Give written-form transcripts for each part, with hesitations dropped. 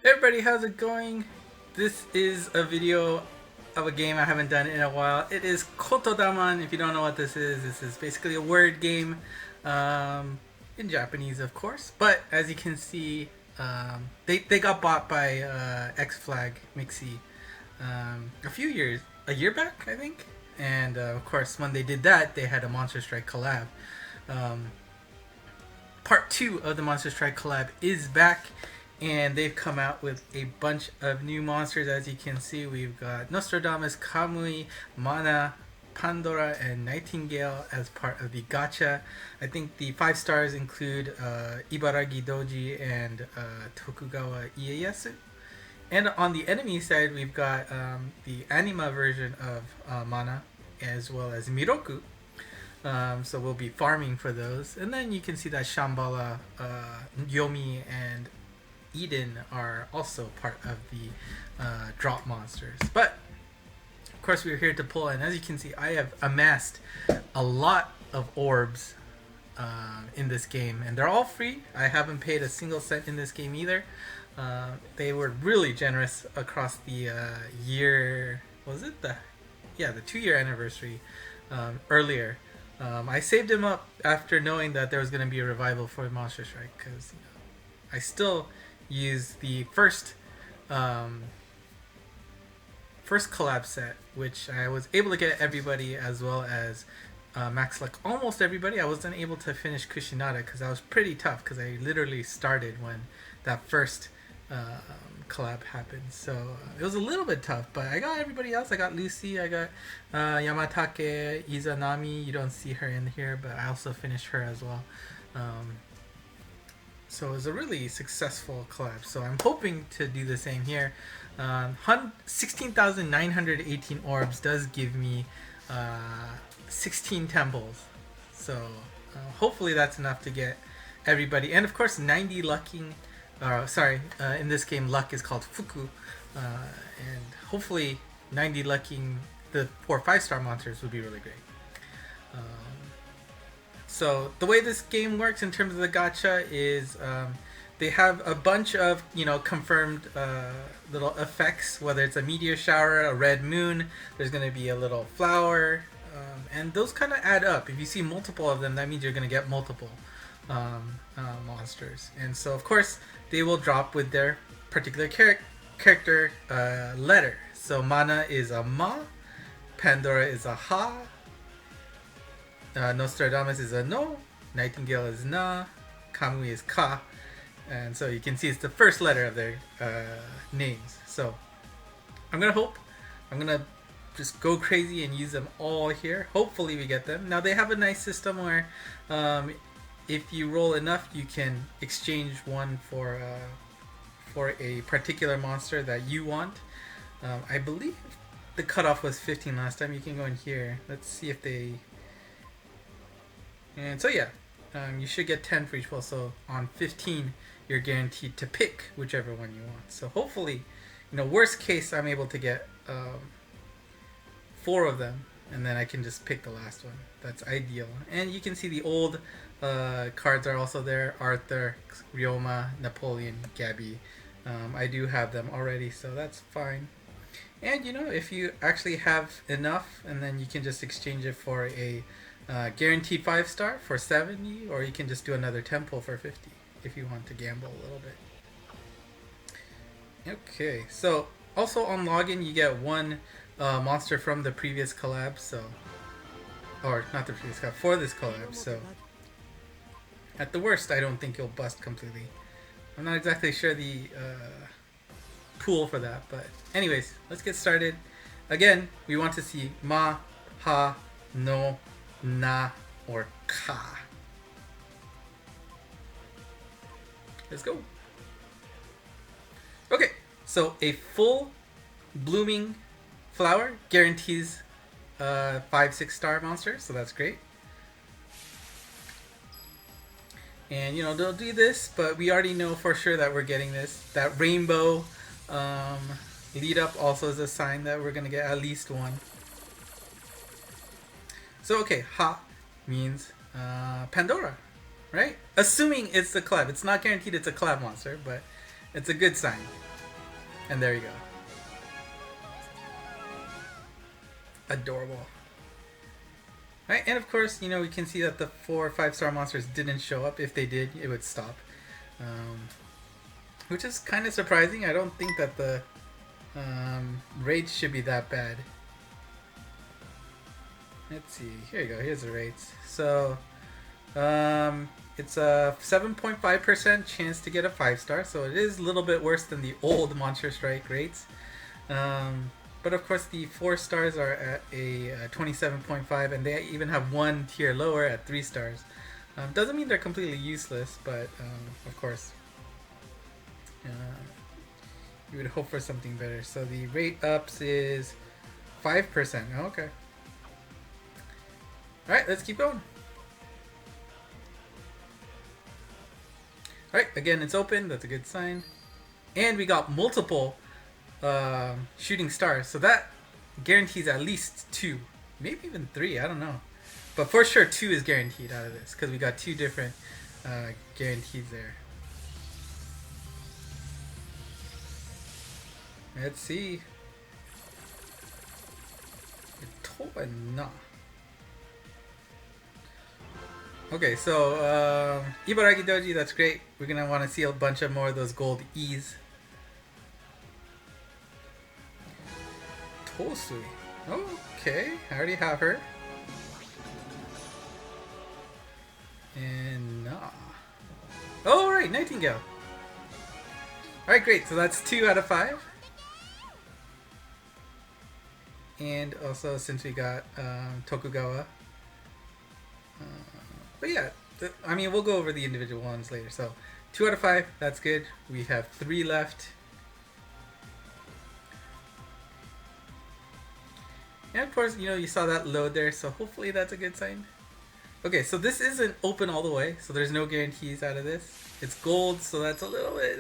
Hey everybody, how's it going? This is a video of a game I haven't done in a while. It is Kotodaman. If you don't know what this is basically a word game, in Japanese of course. But as you can see, they got bought by X-Flag Mixie a year back I think. And of course when they did that, they had a Monster Strike Collab. Part 2 of the Monster Strike Collab is back, and they've come out with a bunch of new monsters. As you can see, we've got Nostradamus, Kamui, Mana, Pandora, and Nightingale as part of the gacha. I think the 5 stars include Ibaragi Doji and Tokugawa Ieyasu. And on the enemy side, we've got the anima version of Mana, as well as Miroku. So we'll be farming for those. And then you can see that Shambhala, Yomi, and Eden are also part of the drop monsters. But of course we're here to pull, and as you can see, I have amassed a lot of orbs in this game, and they're all free. I haven't paid a single cent in this game either. They were really generous across the year. Was it the 2-year anniversary earlier. I saved him up after knowing that there was going to be a revival for Monster Strike, because I still use the first collab set, which I was able to get everybody, as well as max luck almost everybody. I wasn't able to finish Kushinada because that was pretty tough, because I literally started when that first collab happened, so it was a little bit tough, but I got everybody else. I got Lucy, I got Yamatake, Izanami. You don't see her in here, but I also finished her as well. So it was a really successful collab, so I'm hoping to do the same here. 16,918 orbs does give me 16 temples, so hopefully that's enough to get everybody. And of course 90 lucking. In this game, luck is called Fuku, and hopefully 90 lucking the 4 5-star monsters would be really great. So the way this game works in terms of the gacha is they have a bunch of confirmed little effects, whether it's a meteor shower, a red moon, there's going to be a little flower, and those kind of add up. If you see multiple of them, that means you're going to get multiple monsters. And so of course they will drop with their particular character letter. So Mana is a Ma, Pandora is a Ha, Nostradamus is a No, Nightingale is Na, Kamui is Ka, and so you can see it's the first letter of their names. So I'm gonna just go crazy and use them all here. Hopefully we get them. Now they have a nice system where if you roll enough, you can exchange one for a particular monster that you want. I believe the cutoff was 15 last time. You can go in here. Let's see if they... And so yeah, you should get 10 for each pull. So on 15, you're guaranteed to pick whichever one you want. So hopefully, worst case, I'm able to get 4 of them, and then I can just pick the last one. That's ideal. And you can see the old cards are also there: Arthur, Ryoma, Napoleon, Gabby. I do have them already, so that's fine. And if you actually have enough, and then you can just exchange it for a guaranteed 5-star for 70, or you can just do another temple for 50 if you want to gamble a little bit. Okay, so also on login you get one monster from the previous collab, or not the previous collab, for this collab. So at the worst, I don't think you'll bust completely. I'm not exactly sure the pool for that, but anyways, let's get started. Again, we want to see Ma, Ha, No, Na, or Ka. Let's go. Okay, so a full blooming flower guarantees 5-6-star monster, so that's great. And they'll do this, but we already know for sure that we're getting this. That rainbow lead up also is a sign that we're gonna get at least one. So okay, Ha means Pandora, right? Assuming it's the collab. It's not guaranteed it's a collab monster, but it's a good sign. And there you go. Adorable. Right, and of course, you know, we can see that the 4 or 5-star monsters didn't show up. If they did, it would stop. Which is kind of surprising. I don't think that the rates should be that bad. Let's see. Here you go. Here's the rates. So, it's a 7.5% chance to get a 5-star. So it is a little bit worse than the old Monster Strike rates. But of course, the 4 stars are at a 27.5, and they even have 1 tier lower at 3 stars. Doesn't mean they're completely useless, but of course, you would hope for something better. So the rate ups is 5%. Oh, okay. Alright, let's keep going. Alright, again, it's open. That's a good sign. And we got multiple shooting stars. So that guarantees at least 2. Maybe even 3. I don't know. But for sure, 2 is guaranteed out of this. Because we got 2 different guarantees there. Let's see. Kotodaman. Okay, so Ibaraki Doji, that's great. We're gonna want to see a bunch of more of those gold E's. Tosui. Okay, I already have her. And nah. Oh, right, Nightingale. Alright, great. So that's 2 out of 5. And also, since we got Tokugawa. But yeah, I mean, we'll go over the individual ones later. So 2 out of 5, that's good. We have 3 left. And of course, you know, you saw that load there, so hopefully that's a good sign. Okay, so this isn't open all the way, so there's no guarantees out of this. It's gold, so that's a little bit...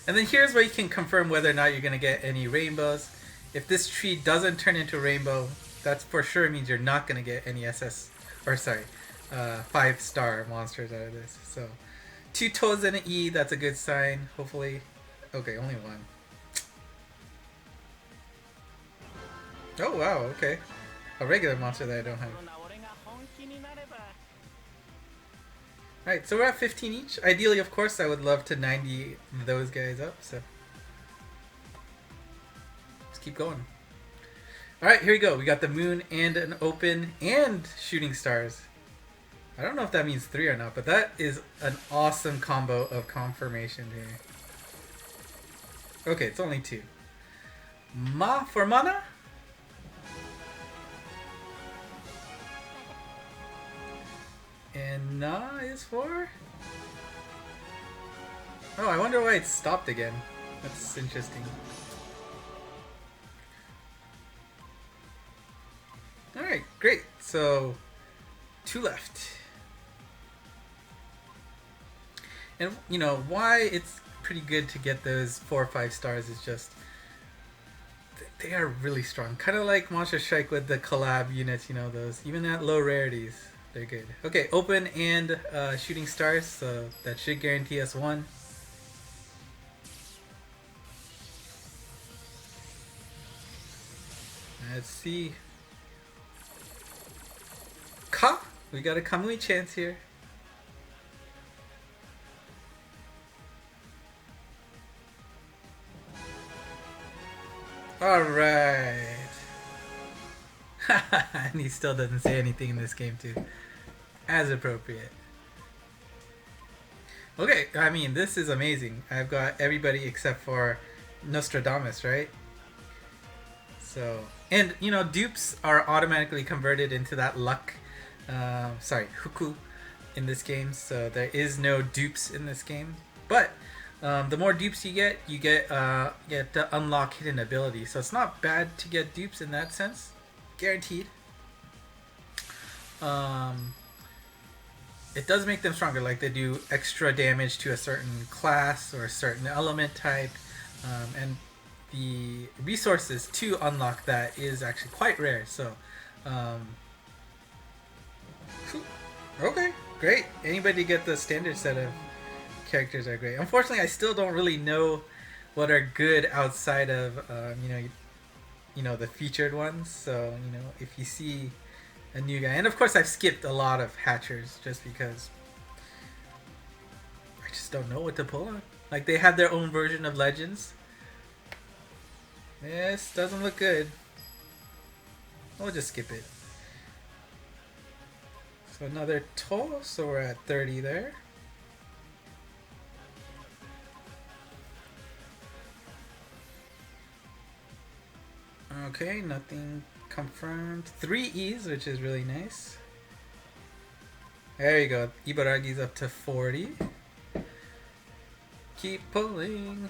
And then here's where you can confirm whether or not you're going to get any rainbows. If this tree doesn't turn into a rainbow, that's for sure means you're not going to get any 5-star monsters out of this. So 2 toes and an E, that's a good sign, hopefully. Okay, only 1. Oh wow, okay. A regular monster that I don't have. Alright, so we're at 15 each. Ideally, of course, I would love to 90 those guys up, so let's keep going. Alright, here we go. We got the moon and an open and shooting stars. I don't know if that means 3 or not, but that is an awesome combo of confirmation here. Okay, it's only 2. Ma for mana? And Na is for? Oh, I wonder why it stopped again. That's interesting. Alright, great. So, 2 left. And, you know, why it's pretty good to get those 4 or 5 stars is just... they are really strong. Kind of like Monster Strike with the collab units, you know, those. Even at low rarities. They're good. Okay, open and shooting stars, so that should guarantee us 1. Let's see. Ka! We got a Kamui chance here. Alright. And he still doesn't say anything in this game too. As appropriate. Okay, I mean, this is amazing. I've got everybody except for Nostradamus, right? So, and you know, dupes are automatically converted into that luck, Fuku in this game. So there is no dupes in this game. But the more dupes you get to unlock hidden abilities. So it's not bad to get dupes in that sense. Guaranteed. It does make them stronger, like they do extra damage to a certain class or a certain element type, and the resources to unlock that is actually quite rare. So, okay, great. Anybody get the standard set of characters are great. Unfortunately, I still don't really know what are good outside of the featured ones. So if you see a new guy, and of course I've skipped a lot of hatchers just because I just don't know what to pull on. Like they have their own version of Legends. This doesn't look good. We'll just skip it. So another toll, so we're at 30 there. Okay, nothing confirmed. 3 E's, which is really nice. There you go. Ibaragi's up to 40. Keep pulling.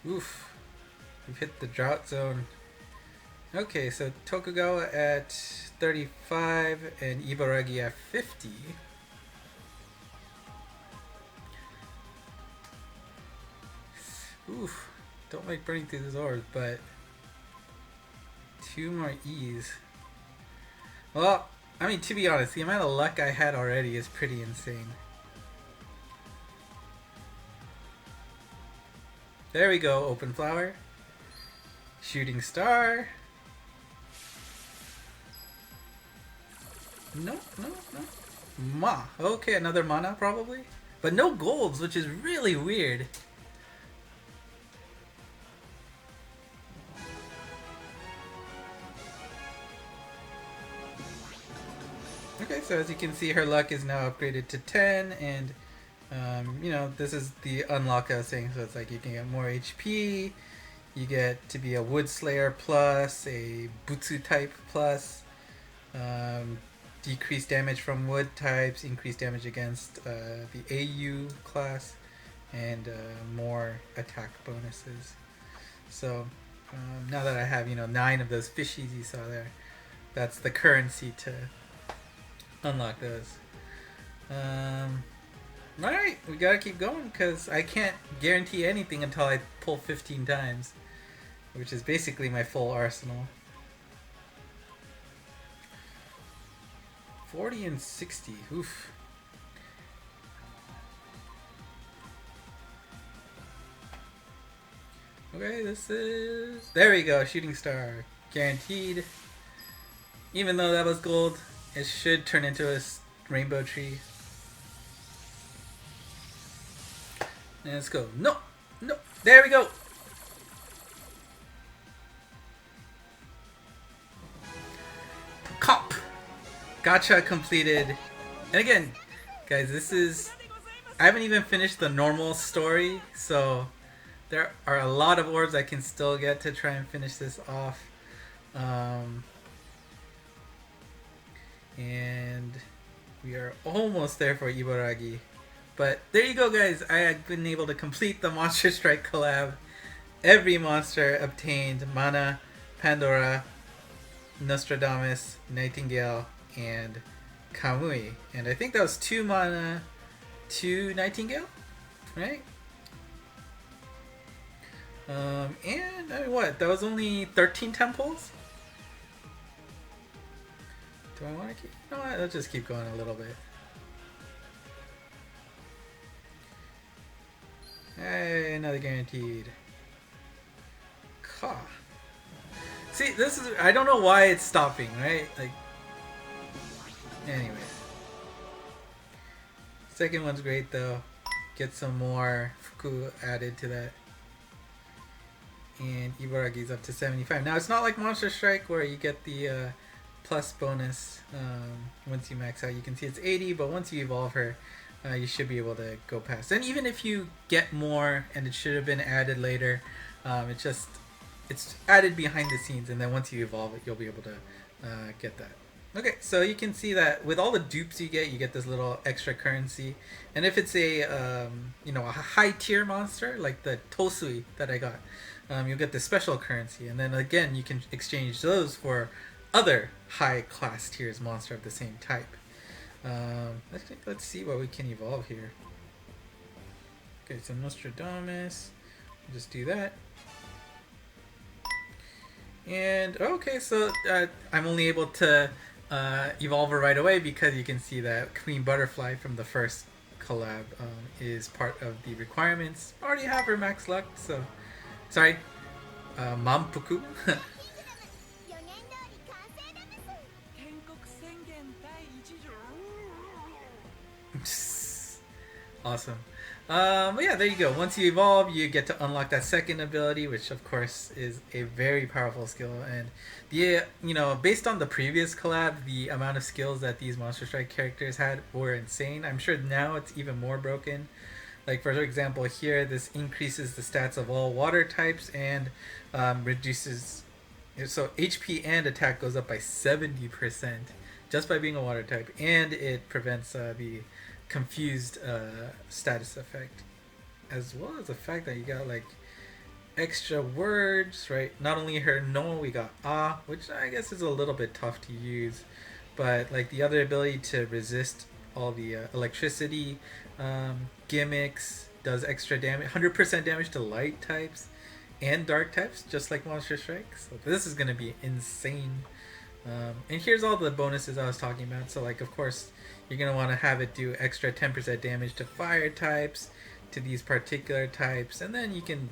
Oof. We've hit the drought zone. Okay, so Tokugawa at 35 and Ibaragi at 50. Oof. Don't like burning through these orbs, but 2 more E's. Well, I mean, to be honest, the amount of luck I had already is pretty insane. There we go, open flower. Shooting star. No. Ma. Okay, another mana probably. But no golds, which is really weird. Okay, so as you can see, her luck is now upgraded to 10, and this is the unlock I was saying, so it's like you can get more HP, you get to be a Wood Slayer plus, a Butsu type plus, decreased damage from wood types, increased damage against the AU class, and more attack bonuses. So now that I have 9 of those fishies you saw there, that's the currency to unlock those. Alright, we gotta keep going because I can't guarantee anything until I pull 15 times, which is basically my full arsenal. 40 and 60, oof. Okay, there we go, shooting star, guaranteed. Even though that was gold, it should turn into a rainbow tree. And let's go. No! There we go! Cop! Gacha completed. And again, guys, I haven't even finished the normal story, so there are a lot of orbs I can still get to try and finish this off. And we are almost there for Ibaragi. But there you go, guys. I have been able to complete the Monster Strike collab. Every monster obtained Mana, Pandora, Nostradamus, Nightingale, and Kamui. And I think that was 2 Mana, 2 Nightingale, right? And I mean, what? That was only 13 temples? Do I want to keep? You know what? Let's just keep going a little bit. Hey, another guaranteed. Ka. See, I don't know why it's stopping, right? Like, anyways. Second one's great though. Get some more Fuku added to that. And Ibaragi's up to 75. Now, it's not like Monster Strike where you get the plus bonus once you max out. You can see it's 80, but once you evolve her, you should be able to go past. And even if you get more and it should have been added later, it's added behind the scenes, and then once you evolve it, you'll be able to get that. Okay, so you can see that with all the dupes you get this little extra currency. And if it's a a high tier monster like the Tosui that I got, you'll get the special currency, and then again you can exchange those for other high class tiers monster of the same type. Let's see what we can evolve here. Okay, so Nostradamus, we'll just do that. And okay, so I'm only able to evolver right away because you can see that Queen Butterfly from the first collab is part of the requirements. Already have her max luck, so sorry, Mampuku. Awesome. But yeah, there you go. Once you evolve, you get to unlock that second ability, which of course is a very powerful skill. And the based on the previous collab, the amount of skills that these Monster Strike characters had were insane. I'm sure now it's even more broken. Like for example, here this increases the stats of all water types and reduces, so HP and attack goes up by 70% just by being a water type, and it prevents the confused status effect, as well as the fact that you got like extra words, right? Not only her no, we got which I guess is a little bit tough to use, but like the other ability to resist all the electricity gimmicks, does extra damage, 100% damage to light types and dark types, just like Monster Strike. So this is gonna be insane. And here's all the bonuses I was talking about. So like, of course, you're going to want to have it do extra 10% damage to fire types, to these particular types, and then you can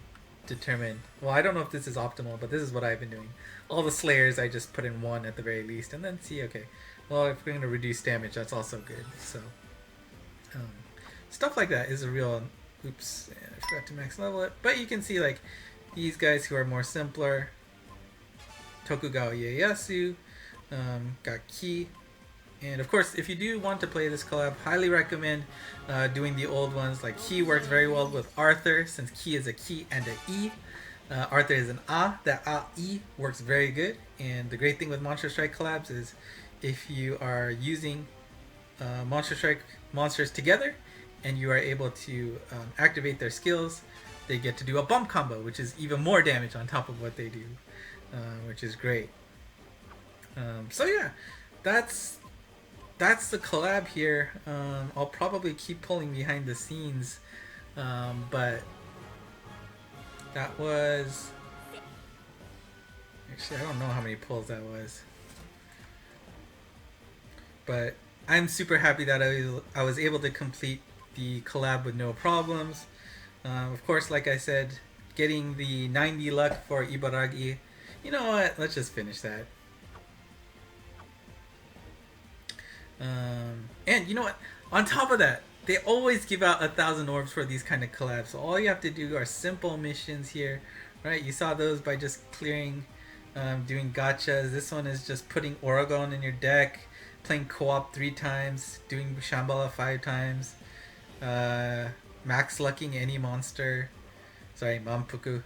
determine, well, I don't know if this is optimal, but this is what I've been doing. All the Slayers I just put in 1 at the very least, and then see, okay, well, if we're going to reduce damage, that's also good. So stuff like that is a real, oops, I forgot to max level it, but you can see like these guys who are more simpler, Tokugawa Ieyasu, got Ki, and of course if you do want to play this collab, highly recommend doing the old ones. Like Ki works very well with Arthur, since Ki is a Ki and an E. Arthur is an A, that A-E works very good. And the great thing with Monster Strike collabs is if you are using Monster Strike monsters together and you are able to activate their skills, they get to do a bump combo, which is even more damage on top of what they do, which is great. So yeah, that's the collab here. I'll probably keep pulling behind the scenes, but that was, actually I don't know how many pulls that was, but I'm super happy that I was able to complete the collab with no problems. Of course, like I said, getting the 90 luck for Ibaragi, you know what, let's just finish that. And you know what, on top of that, they always give out 1,000 orbs for these kind of collabs, so all you have to do are simple missions here, right? You saw those by just clearing, doing gachas. This one is just putting Oregon in your deck, playing co-op 3 times, doing Shambhala 5 times, max lucking any monster, sorry, Mampuku,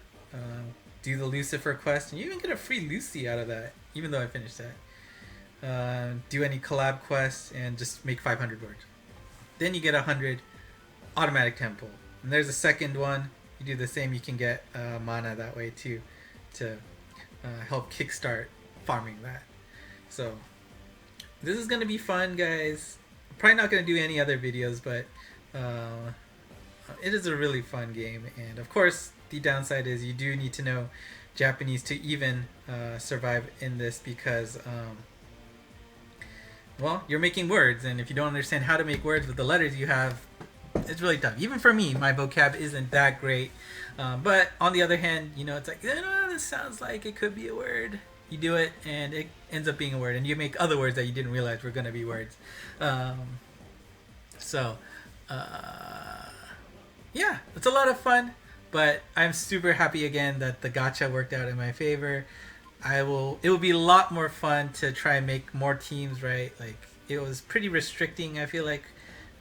do the Lucifer quest, and you even get a free Lucy out of that, even though I finished that. Do any collab quests and just make 500 words. Then you get 100 automatic temple. And there's a second one. You do the same, you can get mana that way too, to help kickstart farming that. So this is gonna be fun, guys. I'm probably not gonna do any other videos, but it is a really fun game. And of course, the downside is you do need to know Japanese to even survive in this, because well, you're making words, and if you don't understand how to make words with the letters you have, it's really tough. Even for me, my vocab isn't that great. But on the other hand, you know, it's like, this sounds like it could be a word. You do it, and it ends up being a word, and you make other words that you didn't realize were going to be words. Yeah, it's a lot of fun, but I'm super happy again that the gacha worked out in my favor. It will be a lot more fun to try and make more teams, right? Like, it was pretty restricting, I feel like,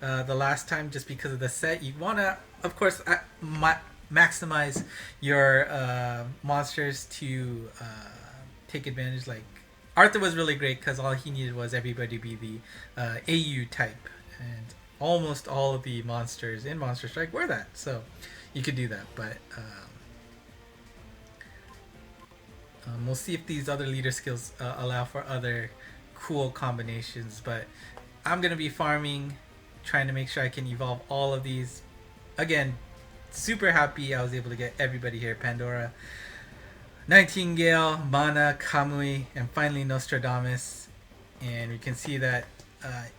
the last time, just because of the set. You want to, of course, maximize your monsters to take advantage. Like, Arthur was really great because all he needed was everybody to be the AU type, and almost all of the monsters in Monster Strike were that, so you could do that. But we'll see if these other leader skills allow for other cool combinations, but I'm gonna be farming, trying to make sure I can evolve all of these. Again, super happy I was able to get everybody here: Pandora, Nightingale, Mana, Kamui, and finally Nostradamus. and we can see that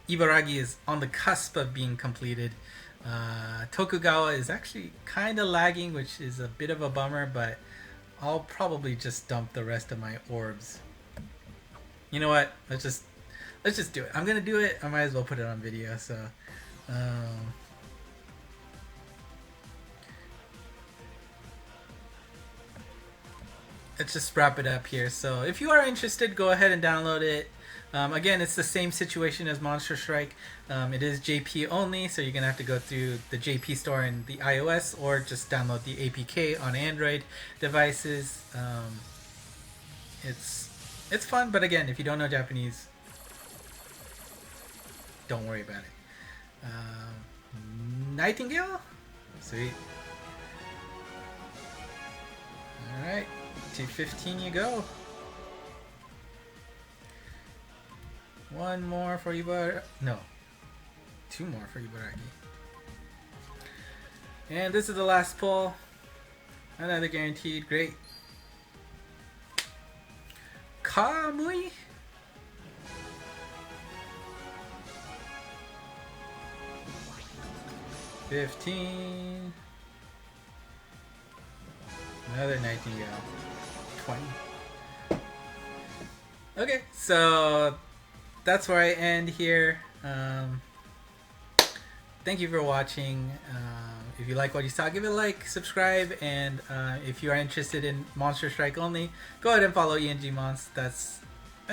Ibaragi is on the cusp of being completed. Tokugawa is actually kind of lagging, which is a bit of a bummer, but I'll probably just dump the rest of my orbs. You know what? Let's just do it. I'm gonna do it. I might as well put it on video. So, let's just wrap it up here. So, if you are interested, go ahead and download it. Again, it's the same situation as Monster Strike. It is JP only, so you're gonna have to go through the JP store in the iOS or just download the APK on Android devices. It's fun, but again, if you don't know Japanese, don't worry about it. Nightingale? Sweet. Alright, to 15 you go. One more for Ibaraki. No. Two more for Ibaraki. And this is the last pull. Another guaranteed. Great. Kamui? $15. Another Nightingale. 20. Okay, so that's where I end here. Thank you for watching. If you like what you saw, give it a like, subscribe, and if you are interested in Monster Strike only, go ahead and follow ENG Mons. That's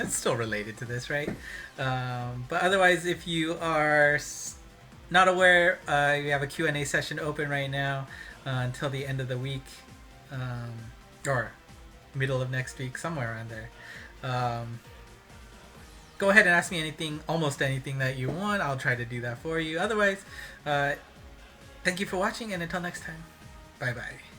still related to this, right? But otherwise, if you are not aware, we have a Q&A session open right now until the end of the week, or middle of next week, somewhere around there. Go ahead and ask me anything, almost anything that you want. I'll try to do that for you. Otherwise, thank you for watching, and until next time, bye bye.